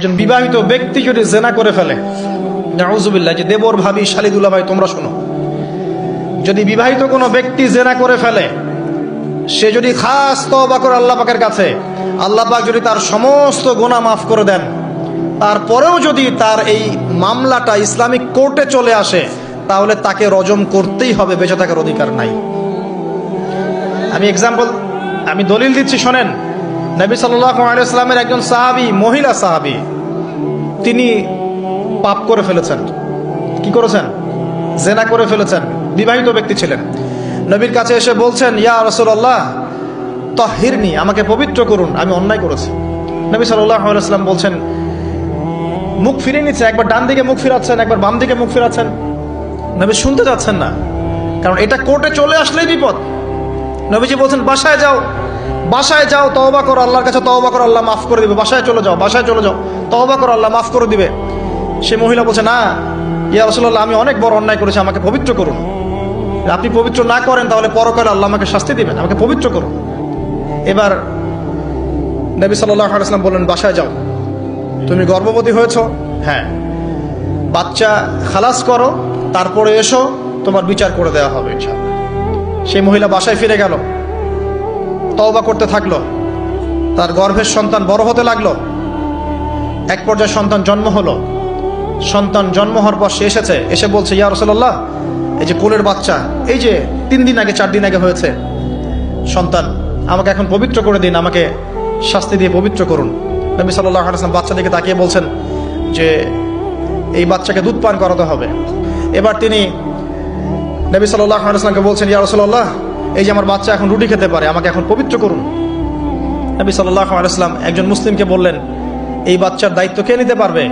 একজন বিবাহিত ব্যক্তি যদি জেনা করে ফেলে, নাউজুবিল্লাহ, যে দেবর ভাবি শালিদুল্লাহ ভাই তোমরা শোনো, যদি বিবাহিত কোনো ব্যক্তি জেনা করে ফেলে, সে যদি খাস তওবা করে আল্লাহ পাকের কাছে, আল্লাহ পাক যদি তার সমস্ত গুনাহ মাফ করে দেন, তারপরেও যদি তার এই মামলাটা ইসলামিক কোর্টে চলে আসে, তাহলে তাকে রজম করতেই হবে, বেঁচে থাকার অধিকার নাই। আমি দলিল দিচ্ছি, শোনেন। নবী সাল্লাল্লাহু আলাইহি ওয়াসাল্লামের একজন সাহাবী, মহিলা সাহাবী, তিনি পাপ করে ফেলেছেন। কি করেছেন? জেনা করে ফেলেছেন। বিবাহিত ব্যক্তি ছিলেন। নবীর কাছে এসে বলছেন, ইয়া রাসূলুল্লাহ তাহহিরনি, আমাকে পবিত্র করুন, আমি অন্যায় করেছি। নবী সাল্লাল্লাহু আলাইহি ওয়াসাল্লাম বলছেন, মুখ ফিরিয়ে নিচ্ছে, একবার ডান দিকে মুখ ফিরাচ্ছেন, একবার বাম দিকে মুখ ফিরাচ্ছেন। নবী শুনতে যাচ্ছেন না, কারণ এটা কোর্টে চলে আসলেই বিপদ। নবীজি বলছেন, বাসায় যাও, বাসায় যাও, তওবা করো, আল্লাহর কাছে তওবা করো, আল্লাহ মাফ করে দিবে। বাসায় চলে যাও, বাসায় চলে যাও, তওবা করো, আল্লাহ মাফ করে দিবে। সে মহিলা বলছে, না ইয়া রাসূলুল্লাহ, আমি অনেক বড় অন্যায় করেছি, আমাকে পবিত্র করুন। আপনি পবিত্র না করেন তাহলে পরকালে আল্লাহ আমাকে শাস্তি দিবেন, আমাকে পবিত্র করুন। এবার নবী সাল্লাল্লাহু আলাইহি ওয়াসাল্লাম বললেন, বাসায় যাও। তুমি গর্ভবতী হয়েছো? হ্যাঁ। বাচ্চা খালাস করো, তারপরে এসো, তোমার বিচার করে দেওয়া হবে ইনশাআল্লাহ। সেই মহিলা বাসায় ফিরে গেল, তওবা করতে থাকলো, তার গর্ভের সন্তান বড় হতে লাগলো। এক পর্যায়ে সন্তান জন্ম হলো। সন্তান জন্ম হওয়ার পর সে এসে বলছে, ইয়া রাসূলুল্লাহ, এই যে কোলের বাচ্চা, এই যে 3 দিন আগে 4 দিন আগে হয়েছে সন্তান, আমাকে এখন পবিত্র করে দিন, আমাকে শাস্তি দিয়ে পবিত্র করুন। নবী সাল্লাল্লাহু আলাইহি ওয়াসাল্লাম বাচ্চা দিকে তাকিয়ে বলছেন যে এই বাচ্চাকে দুধ পান করাতে হবে। এবার তিনি নবী সাল্লাল্লাহু আলাইহি ওয়াসাল্লামকে বলছেন, ইয়া রাসূলুল্লাহ, এই যে আমার বাচ্চা এখন রুটি খেতে পারে, আমাকে এখন পবিত্র করুন। নবী সাল্লাল্লাহু আলাইহি ওয়াসাল্লাম একজন মুসলিমকে বললেন, এই বাচ্চার দায়িত্ব কে নিতে পারবে?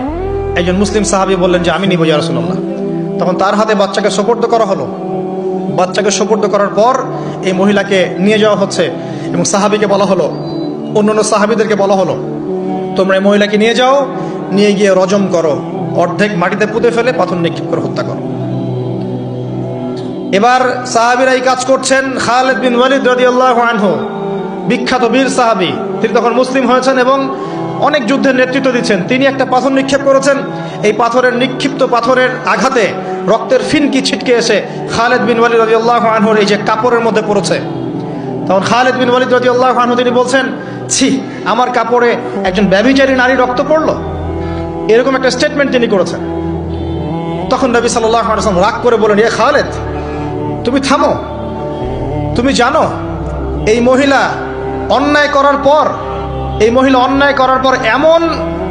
একজন মুসলিম সাহাবী বললেন যে আমি নিব ইয়া রাসূলুল্লাহ। তখন তার হাতে বাচ্চাকে সোপর্দ করা হলো। বাচ্চাকে সোপর্দ করার পর এই মহিলাকে নিয়ে যাওয়া হচ্ছে এবং সাহাবীকে বলা হলো, অন্যান্য সাহাবীদেরকে বলা হলো, তোমরা এই মহিলাকে নিয়ে যাও, নিয়ে গিয়ে রজম করো, অর্ধেক মাটিতে পুঁতে ফেলে পাথর নিক্ষেপ করে হত্যা করো। এবার সাহাবীরা এই কাজ করছেন। খালিদ বিন ওয়ালিদ রাদিয়াল্লাহু আনহু, বিখ্যাত বীর সাহাবী, তিনি তখন মুসলিম হয়েছেন এবং অনেক যুদ্ধের নেতৃত্ব দিচ্ছেন। তিনি একটা পাথর নিক্ষেপ করেছেন। এই নিক্ষিপ্ত পাথরের আঘাতে রক্তের ফিনকি ছিটকে এসে খালিদ বিন ওয়ালিদ রাদিয়াল্লাহু আনহুর এই যে কাপড়ের মধ্যে পড়েছে। তখন খালিদ বিন ওয়ালিদ রাদিয়াল্লাহু আনহু তিনি বলছেন, ছি, আমার কাপড়ে একজন ব্যভিচারী নারী রক্ত পড়লো, এরকম একটা স্টেটমেন্ট তিনি করেছেন। তখন নবী সাল্লাল্লাহু আলাইহি ওয়াসাল্লাম রাগ করে বলেন, ইয়া খালিদ, তুমি থামো। তুমি জানো এই মহিলা অন্যায় করার পর এমন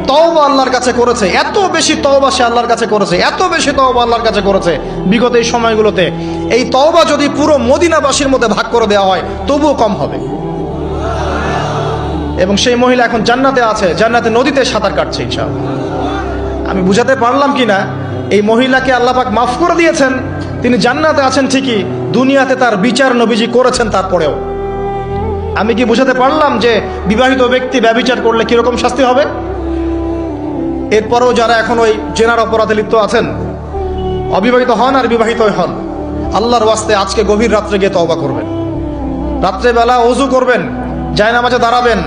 তওবা আল্লাহর কাছে করেছে, এত বেশি তওবা সে আল্লাহর কাছে করেছে, এত বেশি তওবা আল্লাহর কাছে করেছে বিগত এই সময়গুলোতে, এই তওবা যদি পুরো মদিনাবাসীর মধ্যে ভাগ করে দেওয়া হয় তবুও কম হবে। এবং সেই মহিলা এখন জান্নাতে আছে, জান্নাতে নদীতে সাঁতার কাটছে ইনশাআল্লাহ। আমি বুঝাতে পারলাম কিনা? এই মহিলাকে আল্লাহ পাক মাফ করে দিয়েছেন, তিনি জান্নাতে আছেন ঠিকই, দুনিয়াতে তার বিচার নবীজি করেছেন। তারপরেও আমি কি বুঝাতে পারলাম যে বিবাহিত ব্যক্তি ব্যভিচার করলে কিরকম শাস্তি হবে? এরপরেও যারা এখন ওই জেনার অপরাধে লিপ্ত আছেন, অবিবাহিত হন আর বিবাহিত হন, আল্লাহর ওয়াস্তে আজকে গভীর রাত্রে গিয়ে তওবা করবেন, রাত্রেবেলা ওযু করবেন, জায়নামাজে দাঁড়াবেন,